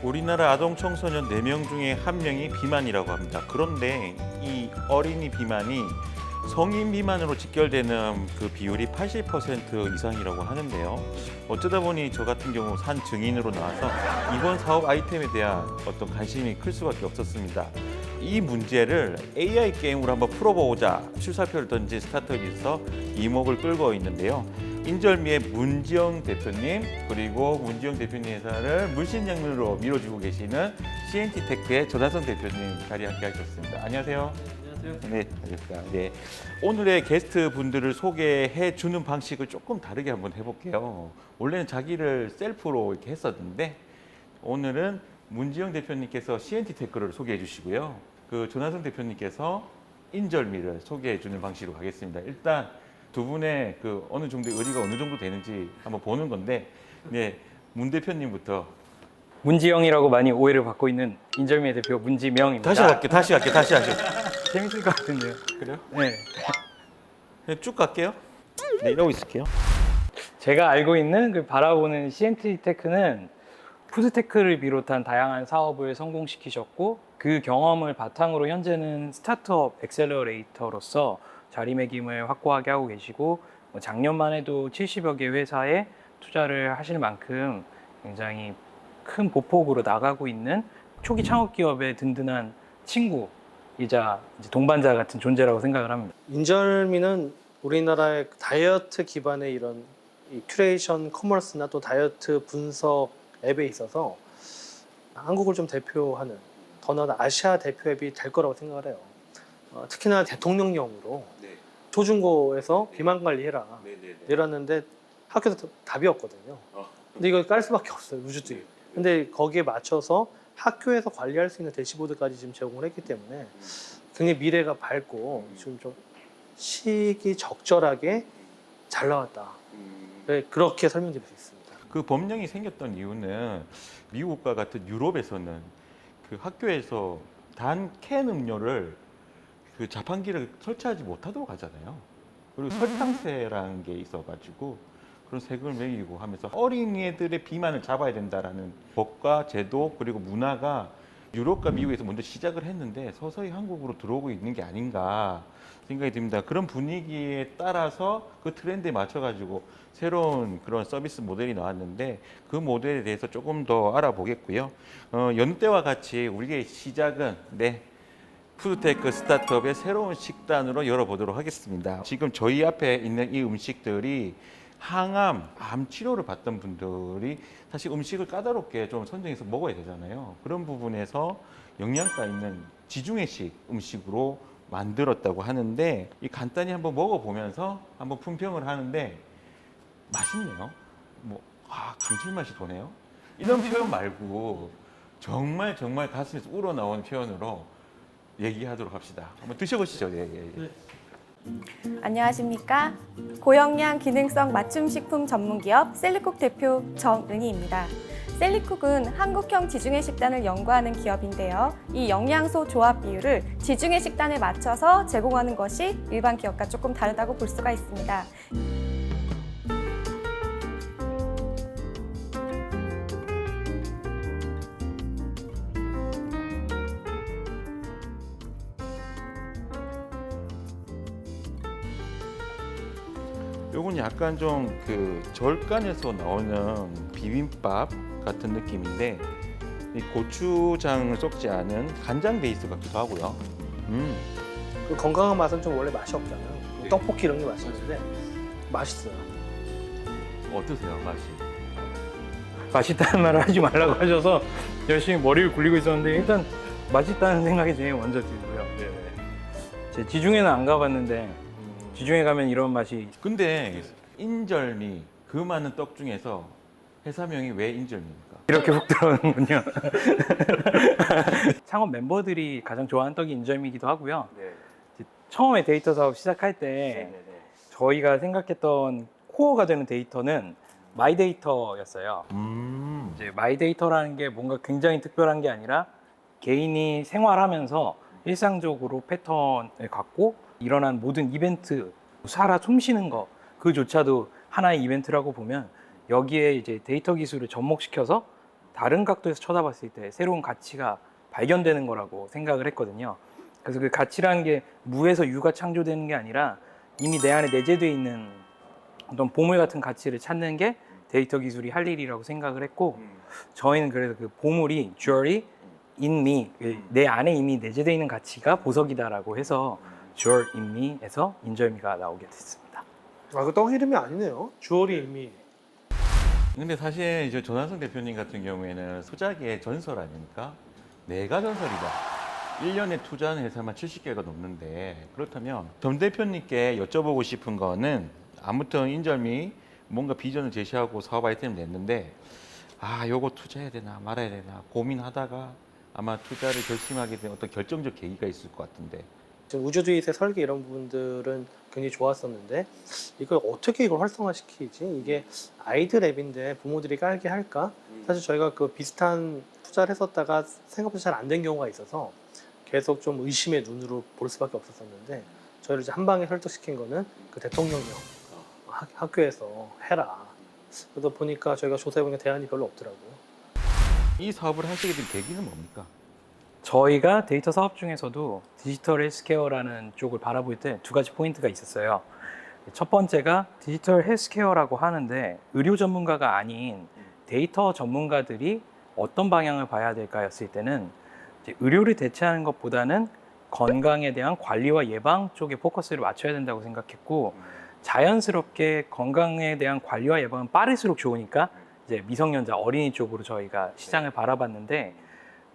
우리나라 아동 청소년 4명 중에 1명이 비만이라고 합니다. 그런데 이 어린이 비만이 성인 비만으로 직결되는 그 비율이 80% 이상이라고 하는데요. 어쩌다 보니 저 같은 경우 산 증인으로 나와서 이번 사업 아이템에 대한 어떤 관심이 클 수밖에 없었습니다. 이 문제를 AI 게임으로 한번 풀어보자 출사표를 던진 스타트업에서 이목을 끌고 있는데요. 인절미의 문지영 대표님, 그리고 문지영 대표님 회사를 물신양면으로 밀어주고 계시는 CNT테크의 조다성 대표님 자리에 함께 하셨습니다. 안녕하세요. 안녕하세요. 네, 알겠습니다. 네, 오늘의 게스트 분들을 소개해 주는 방식을 조금 다르게 한번 해볼게요. 원래는 자기를 셀프로 이렇게 했었는데 오늘은 문지영 대표님께서 CNT테크를 소개해 주시고요. 그 조나성 대표님께서 인절미를 소개해 주는 방식으로 가겠습니다. 일단 두 분의 그 어느 정도 의리가 어느 정도 되는지 한번 보는 건데, 네, 문 대표님부터. 문지영이라고 많이 오해를 받고 있는 인절미의 대표 문지명입니다. 다시 할게. 재밌을 것 같은데요. 그래요? 네. 네, 쭉 갈게요. 네, 이러고 있을게요. 제가 알고 있는 그 바라보는 CNT테크는 푸드테크를 비롯한 다양한 사업을 성공시키셨고 그 경험을 바탕으로 현재는 스타트업 엑셀러레이터로서 자리매김을 확고하게 하고 계시고 작년만 해도 70여 개 회사에 투자를 하실 만큼 굉장히 큰 보폭으로 나가고 있는 초기 창업 기업의 든든한 친구이자 이제 동반자 같은 존재라고 생각을 합니다. 인절미는 우리나라의 다이어트 기반의 이런 이 큐레이션 커머스나 또 다이어트 분석 앱에 있어서 한국을 좀 대표하는, 더 나아가 아시아 대표 앱이 될 거라고 생각을 해요. 특히나 대통령령으로 초중고에서 비만 관리해라 내렸는데 학교에서 답이 없거든요. 근데 이걸 깔 수밖에 없어요, 우주들이. 근데 거기에 맞춰서 학교에서 관리할 수 있는 대시보드까지 지금 제공을 했기 때문에 굉장히 미래가 밝고 지금 좀 시기적절하게 잘 나왔다. 네, 그렇게 설명드릴 수 있습니다. 그 법령이 생겼던 이유는 미국과 같은 유럽에서는 그 학교에서 단 캔 음료를 그 자판기를 설치하지 못하도록 하잖아요. 그리고 설탕세라는 게 있어가지고 그런 세금을 매기고 하면서 어린이들의 비만을 잡아야 된다라는 법과 제도 그리고 문화가 유럽과 미국에서 먼저 시작을 했는데 서서히 한국으로 들어오고 있는 게 아닌가 생각이 듭니다. 그런 분위기에 따라서 그 트렌드에 맞춰가지고 새로운 그런 서비스 모델이 나왔는데 그 모델에 대해서 조금 더 알아보겠고요. 여느 때와 같이 우리의 시작은 푸드테크 스타트업의 새로운 식단으로 열어보도록 하겠습니다. 지금 저희 앞에 있는 이 음식들이 항암, 암 치료를 받던 분들이 사실 음식을 까다롭게 좀 선정해서 먹어야 되잖아요. 그런 부분에서 영양가 있는 지중해식 음식으로 만들었다고 하는데 이 간단히 한번 먹어보면서 한번 품평을 하는데 맛있네요. 감칠맛이 도네요. 이런 표현 말고 정말 가슴에서 우러나오는 표현으로 얘기하도록 합시다. 한번 드셔보시죠. 예. 안녕하십니까. 고영양 기능성 맞춤식품 전문기업 셀리쿡 대표 정은희입니다. 셀리쿡은 한국형 지중해 식단을 연구하는 기업인데요. 이 영양소 조합 비율을 지중해 식단에 맞춰서 제공하는 것이 일반 기업과 조금 다르다고 볼 수가 있습니다. 요건 약간 좀 그 절간에서 나오는 비빔밥 같은 느낌인데 이 고추장을 섞지 않은 간장 베이스 같기도 하고요. 그 건강한 맛은 좀 원래 맛이 없잖아요. 네. 떡볶이 이런 게 맛있는데 맛있어요. 어떠세요, 맛이? 맛있다는 말을 하지 말라고 하셔서 열심히 머리를 굴리고 있었는데 일단 맛있다는 생각이 제일 먼저 들고요. 제 지중해는 안 가봤는데 지중해 가면 이런 맛이 근데 인절미 그 많은 떡 중에서 회사명이 왜 인절미입니까? 이렇게 훅 들어오는군요. 창업 멤버들이 가장 좋아하는 떡이 인절미이기도 하고요. 처음에 데이터 사업 시작할 때 저희가 생각했던 코어가 되는 데이터는 마이데이터였어요. 이제 마이데이터라는 게 뭔가 굉장히 특별한 게 아니라 개인이 생활하면서 일상적으로 패턴을 갖고 일어난 모든 이벤트, 살아 숨쉬는 거 그조차도 하나의 이벤트라고 보면 여기에 이제 데이터 기술을 접목시켜서 다른 각도에서 쳐다봤을 때 새로운 가치가 발견되는 거라고 생각을 했거든요. 그래서 그 가치라는 게 무에서 유가 창조되는 게 아니라 이미 내 안에 내재되어 있는 어떤 보물 같은 가치를 찾는 게 데이터 기술이 할 일이라고 생각을 했고, 저희는 그래서 그 보물이 jewelry in me, 내 안에 이미 내재되어 있는 가치가 보석이다라고 해서 jewel in me에서 인절미가 나오게 됐습니다. 아, 그 떡 이름이 아니네요. 주얼이 이미. 근데 사실 이제 조난성 대표님 같은 경우에는 소작의 전설 아닙니까? 내가 전설이다. 1년에 투자하는 회사만 70개가 넘는데, 그렇다면 전 대표님께 여쭤보고 싶은 거는, 아무튼 인절미 뭔가 비전을 제시하고 사업 아이템을 냈는데, 아, 요거 투자해야 되나 말아야 되나 고민하다가 아마 투자를 결심하게 된 어떤 결정적 계기가 있을 것 같은데. 우주드윗의 설계 이런 부분들은 굉장히 좋았었는데, 이걸 어떻게 이걸 활성화시키지? 이게 아이들 앱인데 부모들이 깔게 할까? 사실 저희가 그 비슷한 투자를 했었다가 생각보다 잘 안 된 경우가 있어서 계속 좀 의심의 눈으로 볼 수밖에 없었었는데, 저희를 이제 한 방에 설득시킨 거는 그 대통령령 학교에서 해라. 그러다 보니까 저희가 조사해보니까 대안이 별로 없더라고요. 이 사업을 하시게 된 계기는 뭡니까? 저희가 데이터 사업 중에서도 디지털 헬스케어라는 쪽을 바라볼 때 두 가지 포인트가 있었어요. 첫 번째가 디지털 헬스케어라고 하는데 의료 전문가가 아닌 데이터 전문가들이 어떤 방향을 봐야 될까였을 때는 이제 의료를 대체하는 것보다는 건강에 대한 관리와 예방 쪽에 포커스를 맞춰야 된다고 생각했고, 자연스럽게 건강에 대한 관리와 예방은 빠를수록 좋으니까 이제 미성년자 어린이 쪽으로 저희가 시장을 바라봤는데,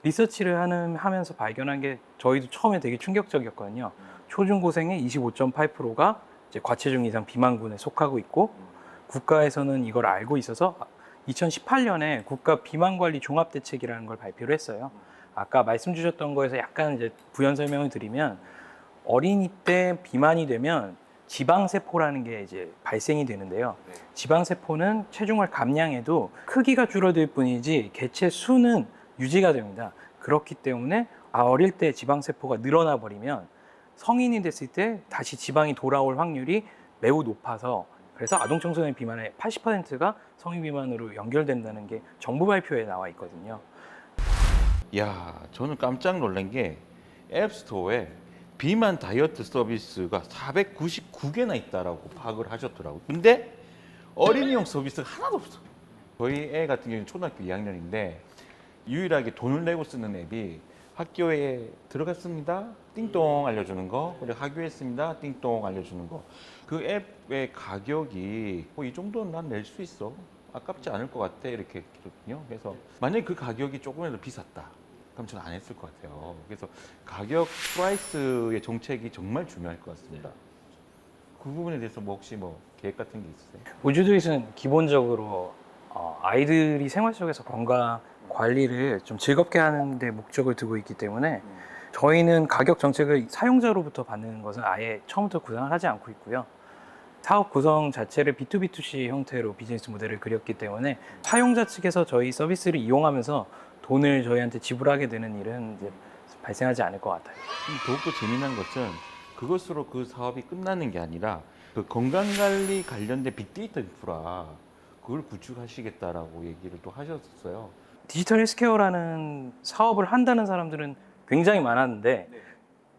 리서치를 하면서 발견한 게 저희도 처음에 되게 충격적이었거든요. 초중고생의 25.8%가 이제 과체중 이상 비만군에 속하고 있고, 국가에서는 이걸 알고 있어서 2018년에 국가 비만관리 종합대책이라는 걸 발표를 했어요. 아까 말씀 주셨던 거에서 약간 이제 부연 설명을 드리면, 어린이 때 비만이 되면 지방세포라는 게 이제 발생이 되는데요. 지방세포는 체중을 감량해도 크기가 줄어들 뿐이지 개체 수는 유지가 됩니다. 그렇기 때문에 어릴 때 지방세포가 늘어나 버리면 성인이 됐을 때 다시 지방이 돌아올 확률이 매우 높아서, 그래서 아동청소년 비만의 80%가 성인 비만으로 연결된다는 게 정부 발표에 나와 있거든요. 야, 저는 깜짝 놀란 게 앱스토어에 비만 다이어트 서비스가 499개나 있다라고 파악을 하셨더라고요. 근데 어린이용 서비스가 하나도 없어. 저희 애 같은 경우는 초등학교 2학년인데 유일하게 돈을 내고 쓰는 앱이 학교에 들어갔습니다. 띵동 알려주는 거, 그리고 학교했습니다. 띵동 알려주는 거. 그 앱의 가격이 이 정도는 난 낼 수 있어. 아깝지 않을 것 같아. 이렇게 했거든요. 그래서 만약에 그 가격이 조금이라도 비쌌다. 그럼 저는 안 했을 것 같아요. 그래서 가격 프라이스의 정책이 정말 중요할 것 같습니다. 그 부분에 대해서 뭐 혹시 뭐 계획 같은 게 있으세요? 우주드잇은 기본적으로 아이들이 생활 속에서 건강 관리를 좀 즐겁게 하는 데 목적을 두고 있기 때문에 저희는 가격 정책을 사용자로부터 받는 것은 아예 처음부터 구상을 하지 않고 있고요. 사업 구성 자체를 B2B2C 형태로 비즈니스 모델을 그렸기 때문에 사용자 측에서 저희 서비스를 이용하면서 돈을 저희한테 지불하게 되는 일은 이제 발생하지 않을 것 같아요. 더욱더 재미난 것은 그것으로 그 사업이 끝나는 게 아니라 그 건강관리 관련된 빅데이터 인프라 그걸 구축하시겠다라고 얘기를 또 하셨어요. 디지털 헬스케어라는 사업을 한다는 사람들은 굉장히 많았는데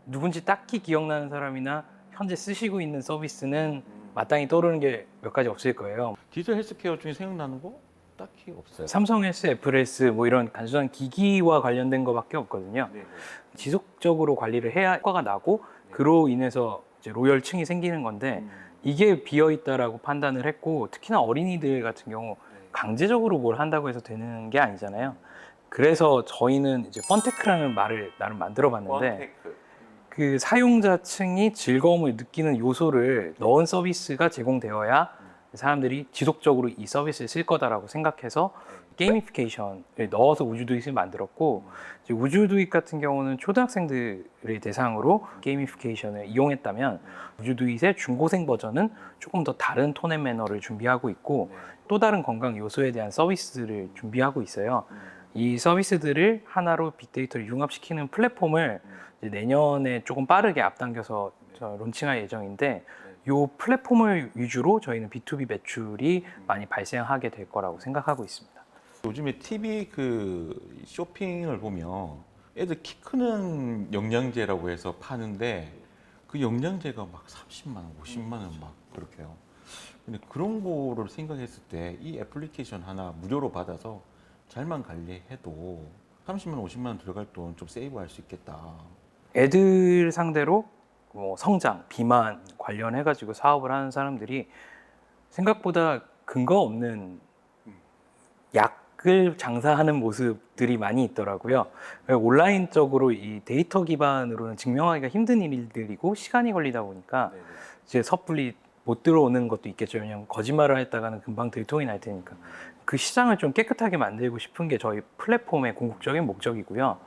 누군지 딱히 기억나는 사람이나 현재 쓰시고 있는 서비스는 마땅히 떠오르는 게 몇 가지 없을 거예요. 디지털 헬스케어 중에 생각나는 거 딱히 없어요. 삼성 헬스, 애플 헬스 뭐 이런 단순한 기기와 관련된 거밖에 없거든요. 지속적으로 관리를 해야 효과가 나고 그로 인해서 이제 로열층이 생기는 건데 이게 비어 있다라고 판단을 했고, 특히나 어린이들 같은 경우 강제적으로 뭘 한다고 해서 되는 게 아니잖아요. 그래서 저희는 이제 펀테크라는 말을 나름 만들어 봤는데, 그 사용자층이 즐거움을 느끼는 요소를 넣은 서비스가 제공되어야 사람들이 지속적으로 이 서비스를 쓸 거다라고 생각해서 게이미피케이션을 넣어서 우주드잇을 만들었고, 이제 우주드잇 같은 경우는 초등학생들을 대상으로 게이미피케이션을 이용했다면 우주드잇의 중고생 버전은 조금 더 다른 톤 앤 매너를 준비하고 있고 또 다른 건강 요소에 대한 서비스를 준비하고 있어요. 이 서비스들을 하나로 빅데이터를 융합시키는 플랫폼을 이제 내년에 조금 빠르게 앞당겨서 론칭할 예정인데, 이 플랫폼을 위주로 저희는 B2B 매출이 많이 발생하게 될 거라고 생각하고 있습니다. 요즘에 TV 그 쇼핑을 보면 애들 키 크는 영양제라고 해서 파는데 그 영양제가 막 30만 원, 50만 원 막 그렇게 해요. 근데 그런 거를 생각했을 때 이 애플리케이션 하나 무료로 받아서 잘만 관리해도 30만 원, 50만 원 들어갈 돈 좀 세이브할 수 있겠다. 애들 상대로 뭐 성장, 비만 관련해가지고 사업을 하는 사람들이 생각보다 근거 없는 약을 장사하는 모습들이 많이 있더라고요. 온라인적으로 이 데이터 기반으로는 증명하기가 힘든 일들이고 시간이 걸리다 보니까 이제 섣불리 못 들어오는 것도 있겠죠. 왜냐하면 거짓말을 했다가는 금방 들통이 날 테니까. 그 시장을 좀 깨끗하게 만들고 싶은 게 저희 플랫폼의 궁극적인 목적이고요.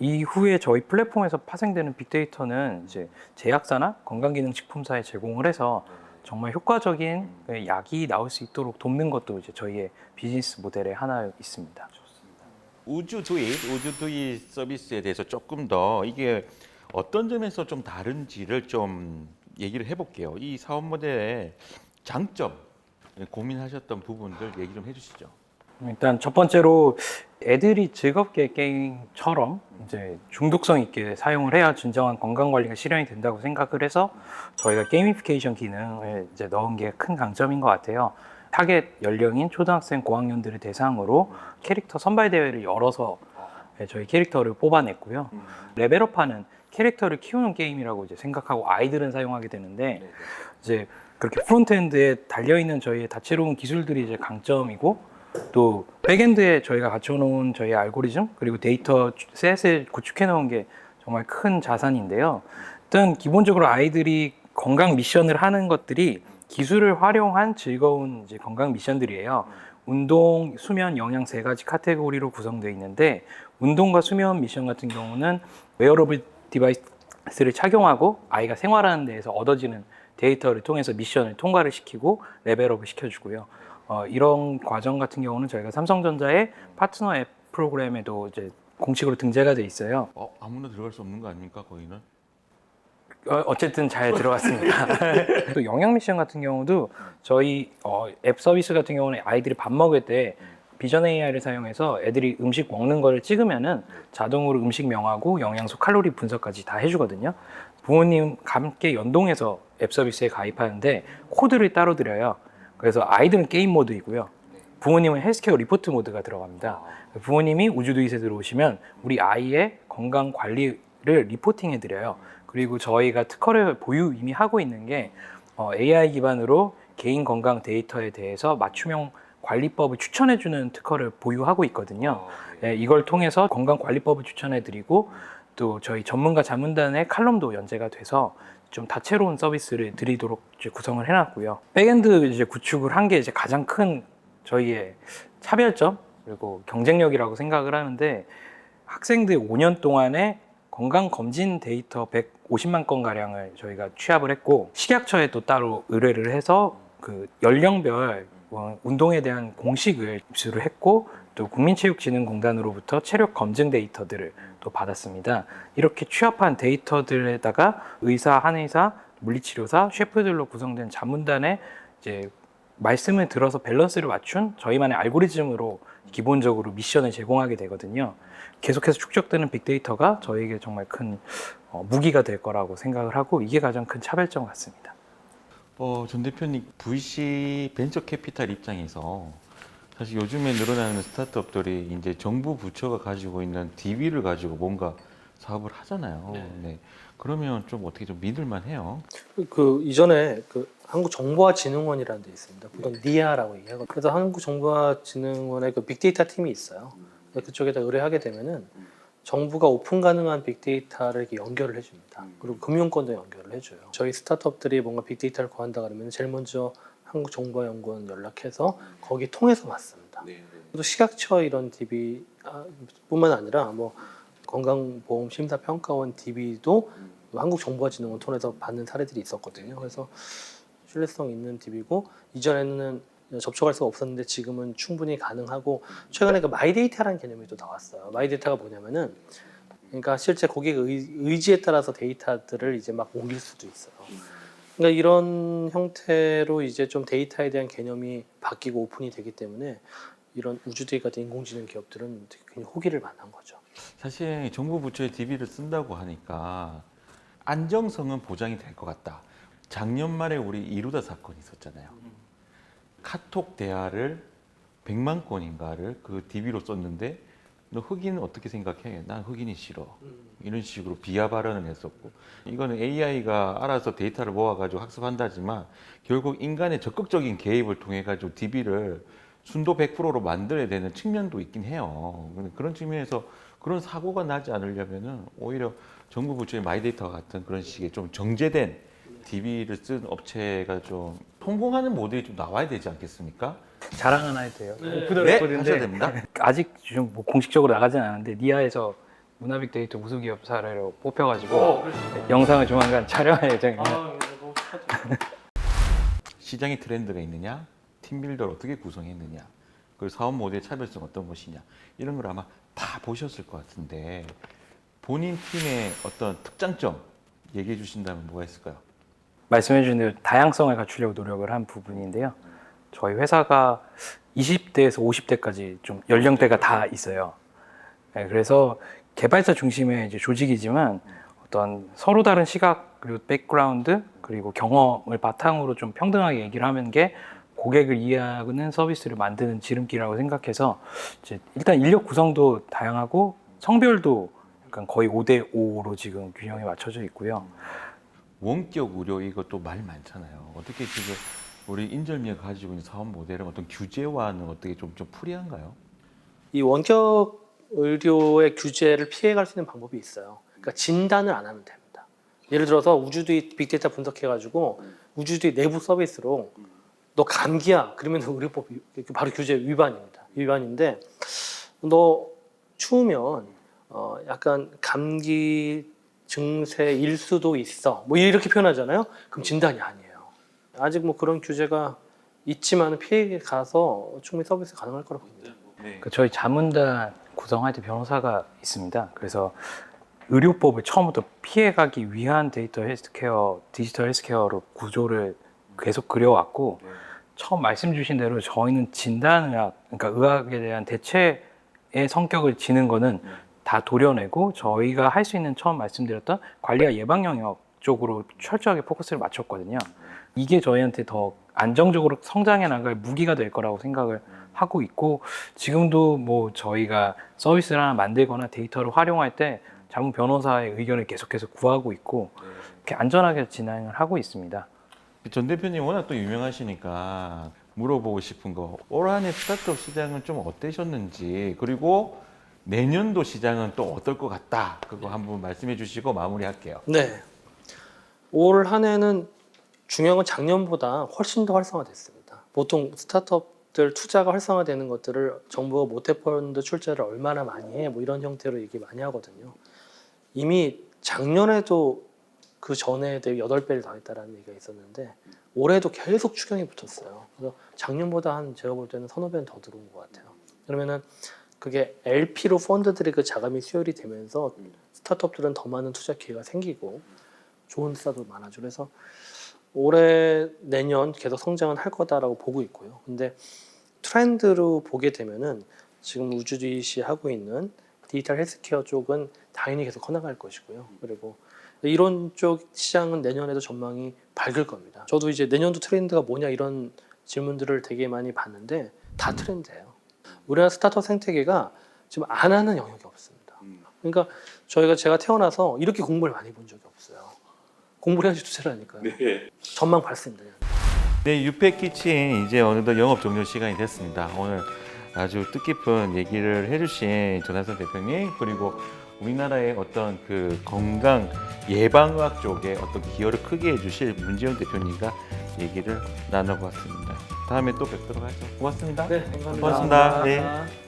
이후에 저희 플랫폼에서 파생되는 빅데이터는 이제 제약사나 건강기능식품사에 제공을 해서 정말 효과적인 약이 나올 수 있도록 돕는 것도 이제 저희의 비즈니스 모델의 하나 있습니다. 우주두잇 서비스에 대해서 조금 더 이게 어떤 점에서 좀 다른지를 좀 얘기를 해볼게요. 이 사업 모델의 장점, 고민하셨던 부분들 얘기 좀 해주시죠. 일단 첫 번째로 애들이 즐겁게 게임처럼 이제 중독성 있게 사용을 해야 진정한 건강 관리가 실현이 된다고 생각을 해서 저희가 게이미피케이션 기능을 이제 넣은 게 큰 강점인 것 같아요. 타겟 연령인 초등학생 고학년들을 대상으로 캐릭터 선발 대회를 열어서 저희 캐릭터를 뽑아냈고요. 레벨업하는 캐릭터를 키우는 게임이라고 이제 생각하고 아이들은 사용하게 되는데 이제 그렇게 프론트엔드에 달려있는 저희의 다채로운 기술들이 이제 강점이고 또 백엔드에 저희가 갖춰놓은 저희 알고리즘 그리고 데이터 셋을 구축해 놓은 게 정말 큰 자산인데요. 일단 기본적으로 아이들이 건강 미션을 하는 것들이 기술을 활용한 즐거운 이제 건강 미션들이에요. 운동, 수면, 영양 세 가지 카테고리로 구성되어 있는데 운동과 수면 미션 같은 경우는 웨어러블 디바이스를 착용하고 아이가 생활하는 데에서 얻어지는 데이터를 통해서 미션을 통과를 시키고 레벨업을 시켜주고요. 이런 과정 같은 경우는 저희가 삼성전자의 파트너 앱 프로그램에도 이제 공식으로 등재가 돼 있어요. 아무나 들어갈 수 없는 거 아닙니까 거기는? 어쨌든 잘 들어갔습니다. 또 영양 미션 같은 경우도 저희 앱 서비스 같은 경우는 아이들이 밥 먹을 때 비전 AI를 사용해서 애들이 음식 먹는 거를 찍으면은 자동으로 음식명하고 영양소 칼로리 분석까지 다 해주거든요. 부모님과 함께 연동해서 앱 서비스에 가입하는데 코드를 따로 드려요. 그래서 아이들은 게임 모드이고요. 부모님은 헬스케어 리포트 모드가 들어갑니다. 부모님이 우주두잇에 들어오시면 우리 아이의 건강 관리를 리포팅해 드려요. 그리고 저희가 특허를 보유 이미 하고 있는 게 AI 기반으로 개인 건강 데이터에 대해서 맞춤형 관리법을 추천해주는 특허를 보유하고 있거든요. 이걸 통해서 건강 관리법을 추천해드리고 또 저희 전문가 자문단의 칼럼도 연재가 돼서 좀 다채로운 서비스를 드리도록 이제 구성을 해놨고요. 백엔드 이제 구축을 한 게 이제 가장 큰 저희의 차별점 그리고 경쟁력이라고 생각을 하는데 학생들 5년 동안에 건강 검진 데이터 150만 건 가량을 저희가 취합을 했고 식약처에 또 따로 의뢰를 해서 그 연령별 운동에 대한 공식을 입수를 했고 또 국민체육진흥공단으로부터 체력 검증 데이터들을 또 받았습니다. 이렇게 취합한 데이터들에다가 의사, 한의사, 물리치료사, 셰프들로 구성된 자문단의 이제 말씀을 들어서 밸런스를 맞춘 저희만의 알고리즘으로 기본적으로 미션을 제공하게 되거든요. 계속해서 축적되는 빅데이터가 저희에게 정말 큰 무기가 될 거라고 생각을 하고 이게 가장 큰 차별점 같습니다. 전 대표님 VC 벤처 캐피탈 입장에서 사실 요즘에 늘어나는 스타트업들이 이제 정부 부처가 가지고 있는 DB를 가지고 뭔가 사업을 하잖아요. 네. 그러면 좀 어떻게 좀 믿을만 해요. 그 이전에 그 한국정보화진흥원이라는 데 있습니다. 보통 니아라고 얘기하거든요. 그래서 한국정보화진흥원의 그 빅데이터 팀이 있어요. 그쪽에다 의뢰하게 되면은 정부가 오픈 가능한 빅데이터를 이렇게 연결을 해줍니다. 그리고 금융권도 연결을 해줘요. 저희 스타트업들이 뭔가 빅데이터를 구한다 그러면 제일 먼저 한국정보연구원 연락해서 거기 통해서 받습니다. 또 식약처 이런 DB 뿐만 아니라 뭐 건강보험심사평가원 DB도 한국정보화진흥원 통해서 받는 사례들이 있었거든요. 그래서 신뢰성 있는 DB고 이전에는 접촉할 수가 없었는데 지금은 충분히 가능하고 최근에 그 마이데이터라는 개념이 또 나왔어요. 마이데이터가 뭐냐면은 그러니까 실제 고객의 의지에 따라서 데이터들을 이제 막 옮길 수도 있어요. 그러니까 이런 형태로 이제 좀 데이터에 대한 개념이 바뀌고 오픈이 되기 때문에 이런 우주대기 같은 인공지능 기업들은 되게 굉장히 호기를 만한 거죠. 사실 정부 부처에 DB를 쓴다고 하니까 안정성은 보장이 될 것 같다. 작년 말에 우리 이루다 사건이 있었잖아요. 카톡 대화를 100만 건인가를 그 DB로 썼는데 너 흑인 어떻게 생각해? 난 흑인이 싫어. 이런 식으로 비하 발언을 했었고, 이거는 AI가 알아서 데이터를 모아가지고 학습한다지만 결국 인간의 적극적인 개입을 통해 가지고 DB를 순도 100%로 만들어야 되는 측면도 있긴 해요. 그런 측면에서 그런 사고가 나지 않으려면은 오히려 정부 부처의 마이데이터 같은 그런 식의 좀 정제된 DB를 쓴 업체가 좀 성공하는 모델이 좀 나와야 되지 않겠습니까? 자랑 하나 해도 돼요? 오프 더 네, 레코드인데 하셔야 됩니다. 아직 좀 뭐 공식적으로 나가진 않았는데 니아에서 문화빅데이터 우수기업 사례로 뽑혀가지고 영상을 조만간 촬영할 예정입니다. 시장의 트렌드가 있느냐, 팀빌더를 어떻게 구성했느냐, 그리고 사업 모델의 차별성 어떤 것이냐, 이런 걸 아마 다 보셨을 것 같은데 본인 팀의 어떤 특장점 얘기해 주신다면 뭐가 있을까요? 말씀해 주신 대로 다양성을 갖추려고 노력을 한 부분인데요. 저희 회사가 20대에서 50대까지 좀 연령대가 다 있어요. 네, 그래서 개발자 중심의 이제 조직이지만 어떤 서로 다른 시각 그리고 백그라운드 그리고 경험을 바탕으로 좀 평등하게 얘기를 하는 게 고객을 이해하는 서비스를 만드는 지름길이라고 생각해서 이제 일단 인력 구성도 다양하고 성별도 약간 거의 5대5로 지금 균형이 맞춰져 있고요. 원격 의료 이것도 말 많잖아요. 어떻게 지금 우리 인절미가 가지고 있는 사업 모델은 어떤 규제와는 어떻게 좀 풀이한가요? 이 원격 의료의 규제를 피해갈 수 있는 방법이 있어요. 그러니까 진단을 안 하면 됩니다. 예를 들어서 우주뒤 빅데이터 분석해가지고 우주뒤 내부 서비스로 너 감기야 그러면 의료법 바로 규제 위반입니다. 위반인데 너 추우면 약간 감기 증세일 수도 있어. 뭐 이렇게 표현하잖아요. 그럼 진단이 아니에요. 아직 뭐 그런 규제가 있지만 피해 가서 충분히 서비스 가능할 거라고 봅니다. 그 저희 자문단 구성할 때 변호사가 있습니다. 그래서 의료법을 처음부터 피해가기 위한 데이터 헬스케어, 디지털 헬스케어로 구조를 계속 그려왔고 처음 말씀 주신 대로 저희는 진단의학, 그러니까 의학에 대한 대체의 성격을 지는 거는 다 도려내고 저희가 할 수 있는 처음 말씀드렸던 관리와 예방 영역 쪽으로 철저하게 포커스를 맞췄거든요. 이게 저희한테 더 안정적으로 성장해 나갈 무기가 될 거라고 생각을 하고 있고 지금도 뭐 저희가 서비스를 하나 만들거나 데이터를 활용할 때 자문 변호사의 의견을 계속해서 구하고 있고 이렇게 안전하게 진행을 하고 있습니다. 전 대표님 워낙 또 유명하시니까 물어보고 싶은 거, 올 한해 스타트업 시장은 좀 어떠셨는지, 그리고 내년도 시장은 또 어떨 것 같다, 그거 한번 말씀해 주시고 마무리할게요. 네. 올 한 해는 중요한 건 작년보다 훨씬 더 활성화됐습니다. 보통 스타트업들 투자가 활성화되는 것들을 정부가 모태펀드 출자를 얼마나 많이 해, 뭐 이런 형태로 얘기 많이 하거든요. 이미 작년에도 그 전에 대비 8배를 더 했다라는 얘기가 있었는데 올해도 계속 추경이 붙었어요. 그래서 작년보다 한 제가 볼 때는 1~2배는 더 들어온 것 같아요. 그러면은 그게 LP로 펀드들의 그 자금이 수혈이 되면서 스타트업들은 더 많은 투자 기회가 생기고 좋은 스타트업 많아져. 그래서 올해 내년 계속 성장은 할 거다라고 보고 있고요. 근데 트렌드로 보게 되면은 지금 우주디시 하고 있는 디지털 헬스케어 쪽은 당연히 계속 커나갈 것이고요. 그리고 이런 쪽 시장은 내년에도 전망이 밝을 겁니다. 저도 이제 내년도 트렌드가 뭐냐 이런 질문들을 되게 많이 받는데 다 트렌드예요. 우리나라 스타트업 생태계가 지금 안 하는 영역이 없습니다. 그러니까 제가 태어나서 이렇게 공부를 많이 본 적이 없어요. 공부를 해야지 투자를 하니까요. 네. 전망 밝습니다. 네, 유패키친 이제 어느덧 영업 종료 시간이 됐습니다. 오늘 아주 뜻깊은 얘기를 해주신 전하선 대표님, 그리고 우리나라의 어떤 그 건강 예방의학 쪽에 어떤 기여를 크게 해주실 문지영 대표님과 얘기를 나눠봤습니다. 다음에 또 뵙도록 하죠. 고맙습니다. 네, 감사합니다. 고맙습니다. 네.